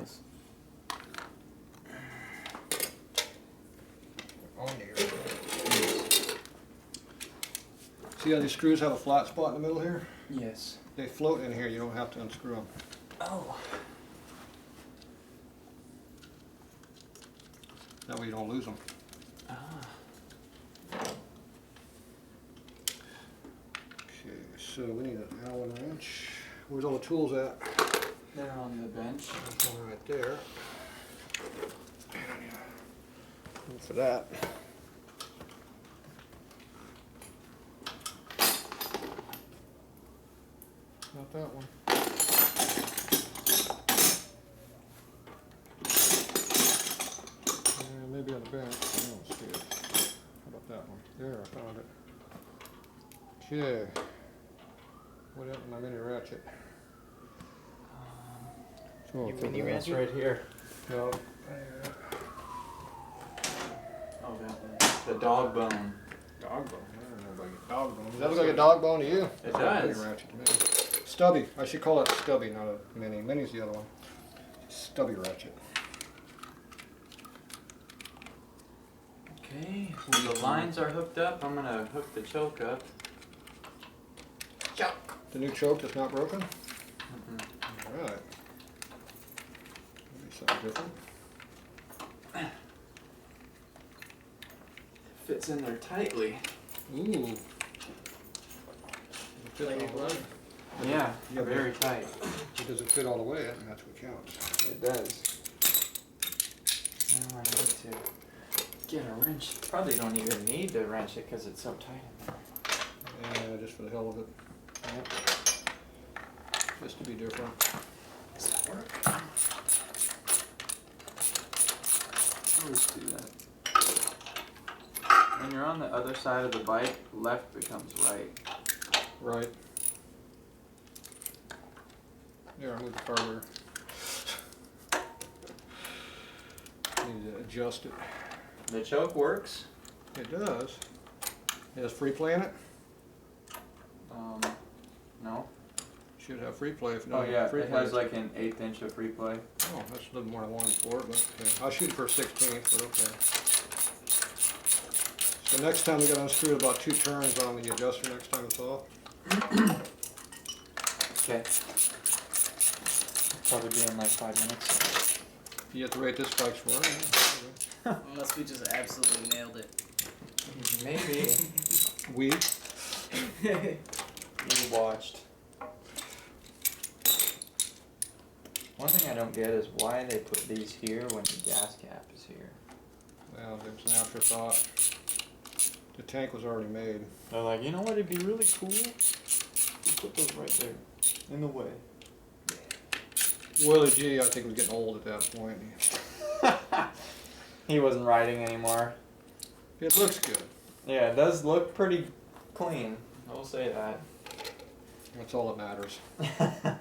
Yes. On here. See how these screws have a flat spot in the middle here? Yes. They float in here, you don't have to unscrew them. Oh. That way you don't lose them. Ah. Okay, so we need an Allen wrench. Where's all the tools at? They're on the bench. There's one right there. And for that. Not that one. Maybe on the bench. I don't see it. How about that one? There, I found it. Okay. What happened to my mini ratchet? Your mini wrench right here. No. Oh, the dog bone. Dog bone? I don't know about your dog bone. Does that look like a dog bone to you? It does. Mini ratchet to me. Stubby. I should call it stubby, not a mini. Mini's the other one. Stubby ratchet. Okay, well, the lines are hooked up. I'm gonna hook the choke up. Choke. The new choke is not broken? Mm-hmm. Alright. Maybe something different. Fits in there tightly. Ooh. Does it fit all the way? Yeah, very tight. It doesn't fit all the way, and that's what counts. It does. Now I need to get a wrench. Probably don't even need to wrench it because it's so tight in there. Yeah, just for the hell of it. Yep. Just to be different. Does that work? Always do that. When you're on the other side of the bike, left becomes right. Right. There, I moved the carburetor. Need to adjust it. The choke works. It does. It has free play in it? No. Should have free play if it Oh doesn't yeah, have free it play. has like an 1/8 inch of free play. Oh, that's a little more than I wanted for it, but okay. I'll shoot it for a 16th, but okay. So next time we gotta unscrew about 2 turns on the adjuster next time it's off. Okay. Probably be in like 5 minutes. You have to rate this bike's run. Unless we just absolutely nailed it. Maybe. We? You watched. One thing I don't get is why they put these here when the gas cap is here. Well, it was an afterthought. The tank was already made. They're like, you know what, it'd be really cool? You put those right there, in the way. Willie G, I think, was getting old at that point. He wasn't riding anymore. It looks good. Yeah, it does look pretty clean. I will say that. That's all that matters. Okay,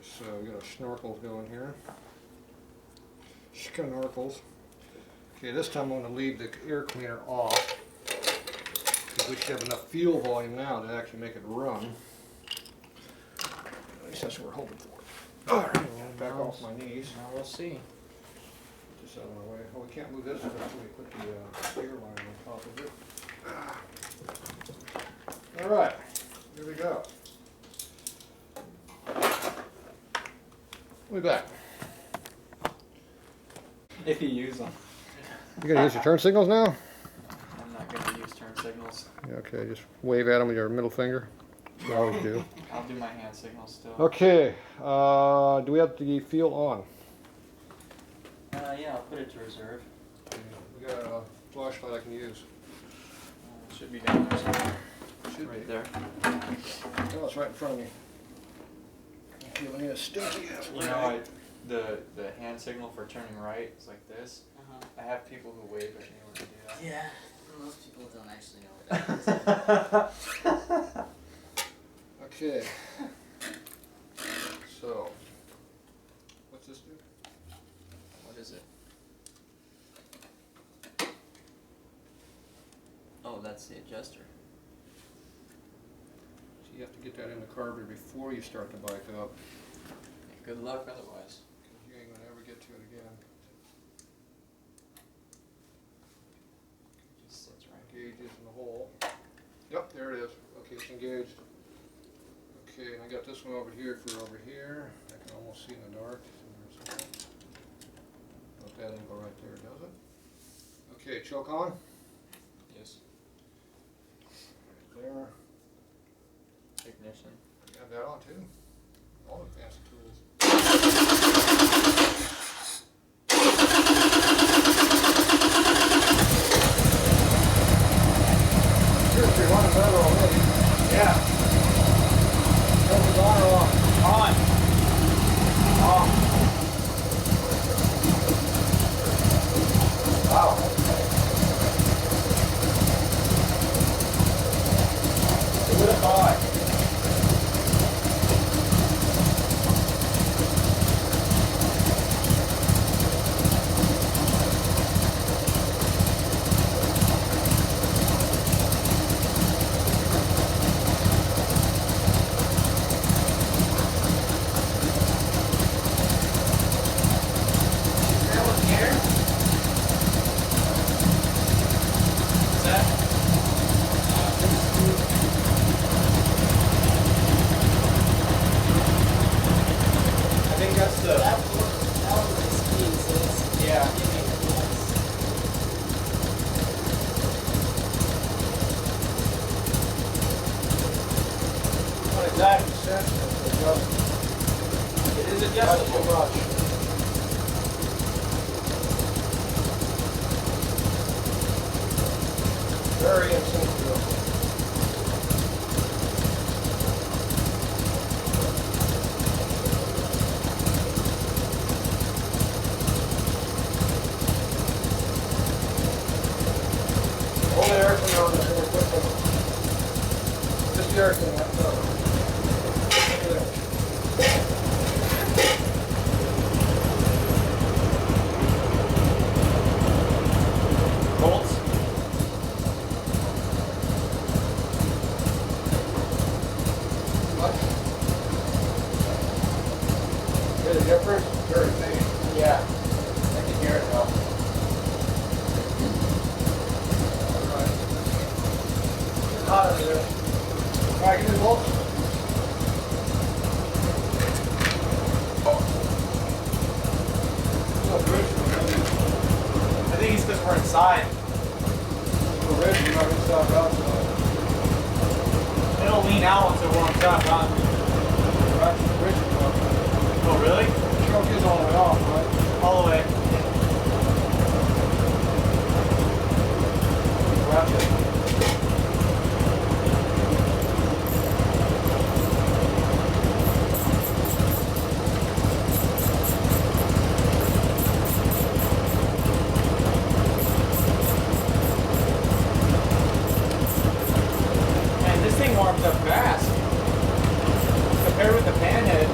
so we got our snorkels going here. Snorkels. Okay, this time I'm going to leave the air cleaner off, because we should have enough fuel volume now to actually make it run. At least that's what we're hoping for. Alright, back off my knees. Now we'll see. Put this out of my way. Oh, we can't move this until we put the clear line on top of it. Alright, here we go. We'll be back. If you use them. You gonna use your turn signals now? I'm not going to use turn signals. Yeah, okay, just wave at them with your middle finger. You always do. I'll do my hand signals still. Okay, do we have the fuel on? Yeah, I'll put it to reserve. We got a flashlight I can use. It should be down there somewhere. Should Right be. there. Oh, it's right in front of me. I'm feeling it stinky. You know, the hand signal for turning right is like this. I have people who wave at me when I do that. Yeah, most people don't actually know what that is. Okay. So, what's this do? What is it? Oh, that's the adjuster. So you have to get that in the carburetor before you start the bike up. Good luck otherwise. You ain't gonna ever get to it again. Just sits right here. Gauges in the hole. Yep, there it is. Okay, it's engaged. Okay, and I got this one over here for over here. I can almost see in the dark. Let that angle right there, does it? Okay, choke on. Yes. Right there. Ignition. You have that on too. All the fancy tools. Sure, you're running better already. Yeah. Filter's on or off? On. Off. Wow. Who would have thought? Exactly, sensitive to adjustment. It is Not adjustable. too much. Very insensitive. Hold the air cleaner on this really quickly. Just the air cleaner, that's all. Bolts. Much? Get a difference? Very faint. Yeah. I can hear it though. Alright. It's hot under there. Alright, give me the bolts. Oh, bridge. I think it's because we're inside. The ridge, you're not inside outside. It'll lean out once it warms up, huh? Right, the bridge is up. Oh, really? The choke is all the way off, right? All the way. Ratchet. Man, this thing warms up fast. Compared with the pan head.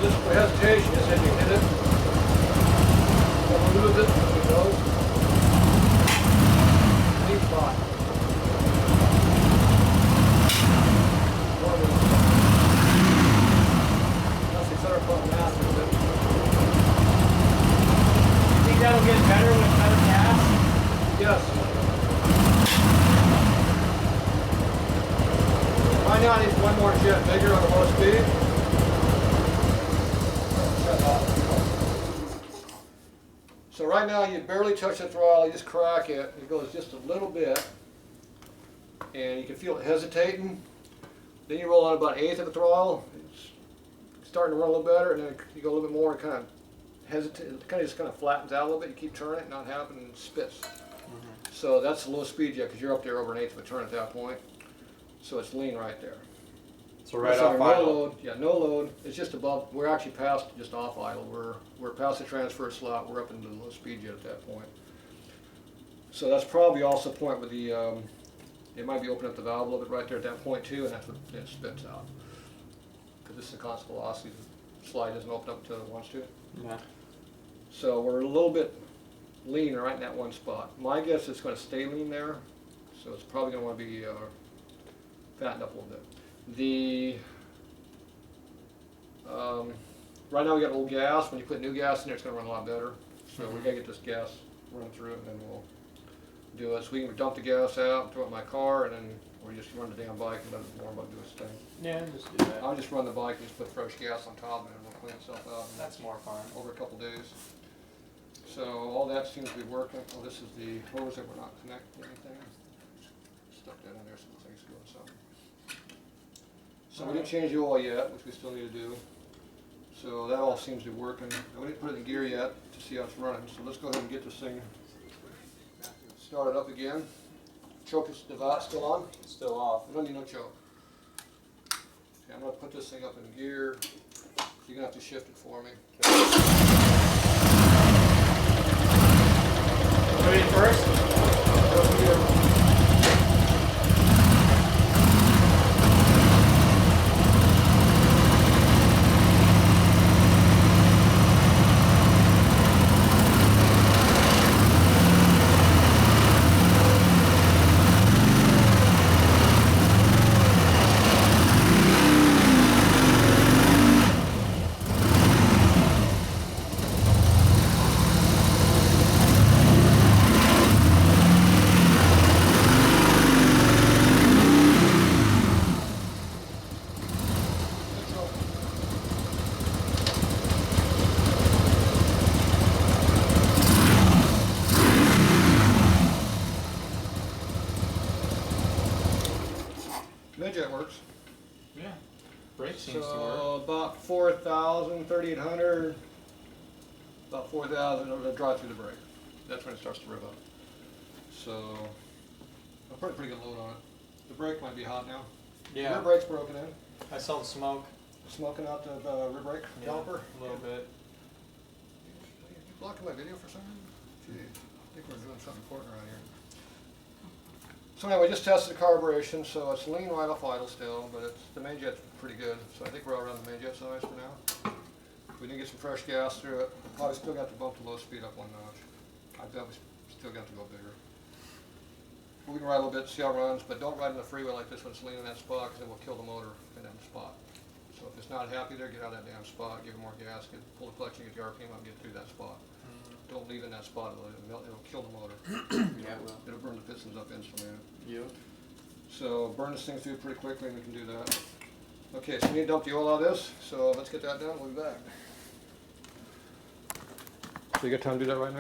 Just for hesitation, just if you hit it, don't lose it, it goes. Deep spot. That's the center point mass, is it? You think that'll get better with better gas? Yes. Right now, I need one more jet bigger on the low speed. Shut off. So right now, you barely touch the throttle, you just crack it. It goes just a little bit. And you can feel it hesitating. Then you roll on about an eighth of the throttle. It's starting to run a little better, and then you go a little bit more and kind of hesitate. It kind of just kind of flattens out a little bit. You keep turning it, not happening, and it spits. So that's the low speed jet because you're up there over an eighth of a turn at that point. So it's lean right there. So right That's off under idle. no load. Yeah, no load. It's just above. We're actually past just off idle. We're past the transfer slot. We're up into the low speed jet at that point. So that's probably also the point with the. It might be opening up the valve a little bit right there at that point too, and that's what it spits out. Because this is the constant velocity slide doesn't open up until it wants to. Yeah. So we're a little bit lean right in that one spot. My guess is it's going to stay lean there, so it's probably going to want to be fattened up a little bit. Right now we got old gas. When you put new gas in there, it's going to run a lot better. So we got to get this gas run through it, and then we'll do it. So we can dump the gas out, throw it in my car, and then we just run the damn bike and let it warm up, do its thing. Yeah, just do that. I'll just run the bike and just put fresh gas on top of it, and it'll clean itself out. That's more fun. Over a couple days. So all that seems to be working. Oh, this is the hose that we're not connecting anything. Stuck that in there so the thing's doing something. So we didn't change the oil yet, which we still need to do. So that all seems to be working. We didn't put it in gear yet to see how it's running. So let's go ahead and get this thing started up again. Choke is device still on? Still off. We don't need no choke. Okay, I'm going to put this thing up in gear. So you're going to have to shift it for me. Ready first? Go gear. Midjet works. Yeah. Brake seems to work. So about 4,000, 3,800, about 4,000, it'll drive through the brake. That's when it starts to rev up. So I'll put a pretty good load on it. The brake might be hot now. Yeah. The rear brake's broken in. I saw the smoke. Smoking out the rear brake caliper. A little bit. You blocking my video for some reason? Gee, I think we're doing something important around here. So anyway, just tested the carburation, so it's lean right off idle still, but the main jet's pretty good. So I think we're all around the main jet size for now. We didn't get some fresh gas through it. Probably still got to bump the low speed up one notch. I bet we still got to go bigger. We can ride a little bit, see how it runs, but don't ride in the freeway like this when it's lean in that spot, because it will kill the motor in that spot. So if it's not happy there, get out of that damn spot, give it more gas, pull the clutch and get the RPM up and get through that spot. Don't leave in that spot, it'll kill the motor. Yeah, it will. It'll burn the pistons up instantly. Yep. So burn this thing through pretty quickly and we can do that. Okay, so we need to dump the oil out of this, so let's get that done, we'll be back. So you got time to do that right now?